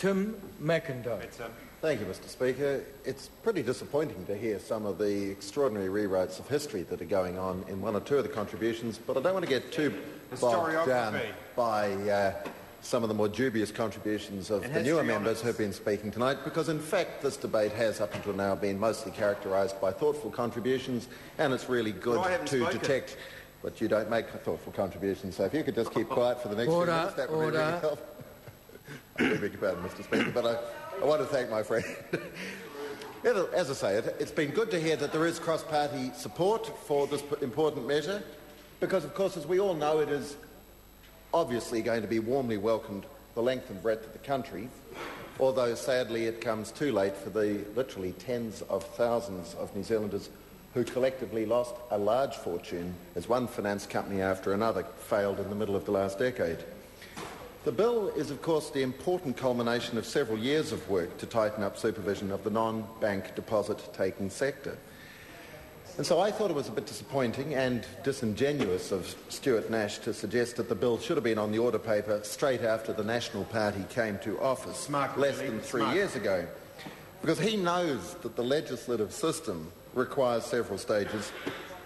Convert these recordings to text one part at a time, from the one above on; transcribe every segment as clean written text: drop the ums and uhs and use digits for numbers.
Tim McIndoe. Thank you, Mr. Speaker. It's pretty disappointing to hear some of the extraordinary rewrites of history that are going on in one or two of the contributions, but I don't want to get too bogged down by some of the more dubious contributions of the newer members who have been speaking tonight, because in fact this debate has up until now been mostly characterised by thoughtful contributions, and it's really good to detect. But you don't make thoughtful contributions, so if you could just keep quiet for the next few minutes, that would really help. I beg your pardon, Mr. Speaker, but I want to thank my friend. As I say, it's been good to hear that there is cross-party support for this important measure, because, of course, as we all know, it is obviously going to be warmly welcomed the length and breadth of the country, although sadly it comes too late for the literally tens of thousands of New Zealanders who collectively lost a large fortune as one finance company after another failed in the middle of the last decade. The bill is, of course, the important culmination of several years of work to tighten up supervision of the non-bank deposit-taking sector. And so I thought it was a bit disappointing and disingenuous of Stuart Nash to suggest that the bill should have been on the order paper straight after the National Party came to office less than 3 years ago, because he knows that the legislative system requires several stages,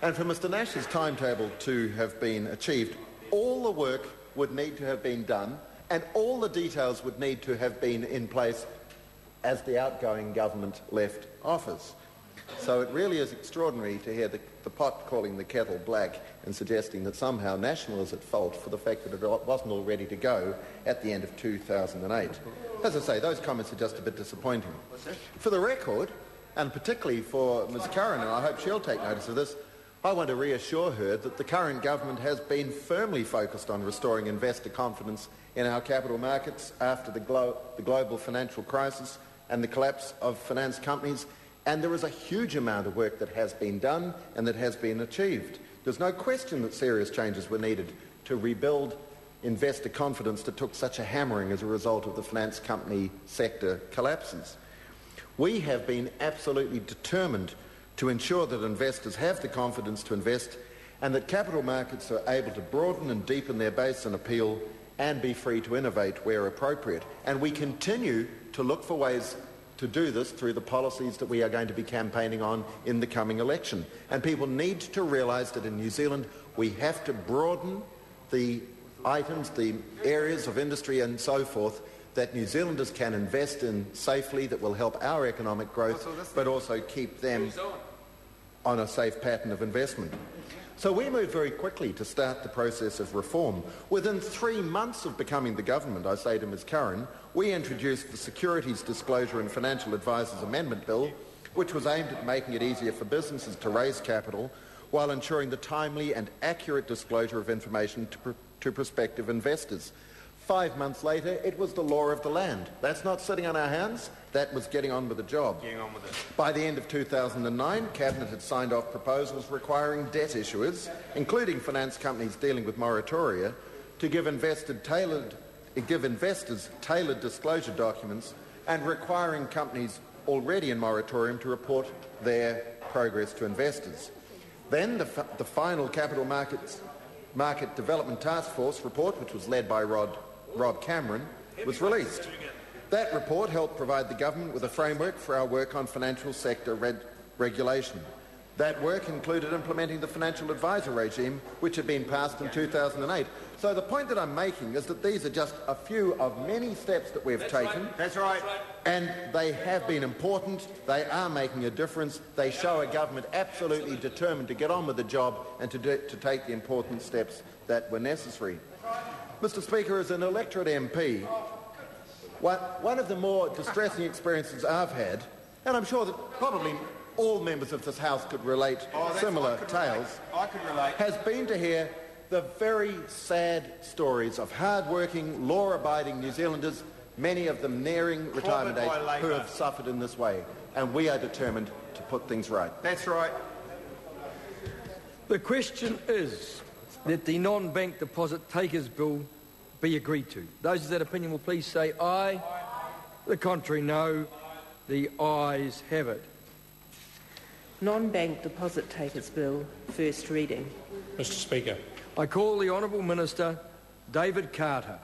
and for Mr Nash's timetable to have been achieved, all the work would need to have been done and all the details would need to have been in place as the outgoing government left office. So it really is extraordinary to hear the pot calling the kettle black and suggesting that somehow National is at fault for the fact that it wasn't all ready to go at the end of 2008. As I say, those comments are just a bit disappointing. For the record, and particularly for Ms Curran, and I hope she'll take notice of this, I want to reassure her that the current government has been firmly focused on restoring investor confidence in our capital markets after the global financial crisis and the collapse of finance companies, and there is a huge amount of work that has been done and that has been achieved. There's no question that serious changes were needed to rebuild investor confidence that took such a hammering as a result of the finance company sector collapses. We have been absolutely determined to ensure that investors have the confidence to invest and that capital markets are able to broaden and deepen their base and appeal and be free to innovate where appropriate. And we continue to look for ways to do this through the policies that we are going to be campaigning on in the coming election. And people need to realise that in New Zealand we have to broaden the items, the areas of industry and so forth that New Zealanders can invest in safely, that will help our economic growth, but also keep them on a safe pattern of investment. So we moved very quickly to start the process of reform. Within 3 months of becoming the government, I say to Ms Curran, we introduced the Securities Disclosure and Financial Advisers Amendment Bill, which was aimed at making it easier for businesses to raise capital while ensuring the timely and accurate disclosure of information to prospective investors. 5 months later, it was the law of the land. That's not sitting on our hands. That was getting on with the job. By the end of 2009, Cabinet had signed off proposals requiring debt issuers, including finance companies dealing with moratoria, to give investors tailored disclosure documents and requiring companies already in moratorium to report their progress to investors. Then the final Capital Market Development Task Force report, which was led by Rob Cameron, was released. That report helped provide the government with a framework for our work on financial sector regulation. That work included implementing the financial advisor regime, which had been passed in 2008. So the point that I'm making is that these are just a few of many steps that we've taken. That's right. And they have been important. They are making a difference. They show a government absolutely determined to get on with the job and to take the important steps that were necessary. Mr Speaker, as an electorate MP, one of the more distressing experiences I've had, and I'm sure that probably all members of this House could relate similar tales, has been to hear the very sad stories of hard-working, law-abiding New Zealanders, many of them nearing retirement age, who have suffered in this way. And we are determined to put things right. That's right. The question is that the non-bank deposit takers bill be agreed to. Those of that opinion will please say aye. The contrary, no. The ayes have it. Non-bank deposit takers bill, first reading. Mr Speaker. I call the Honourable Minister David Carter.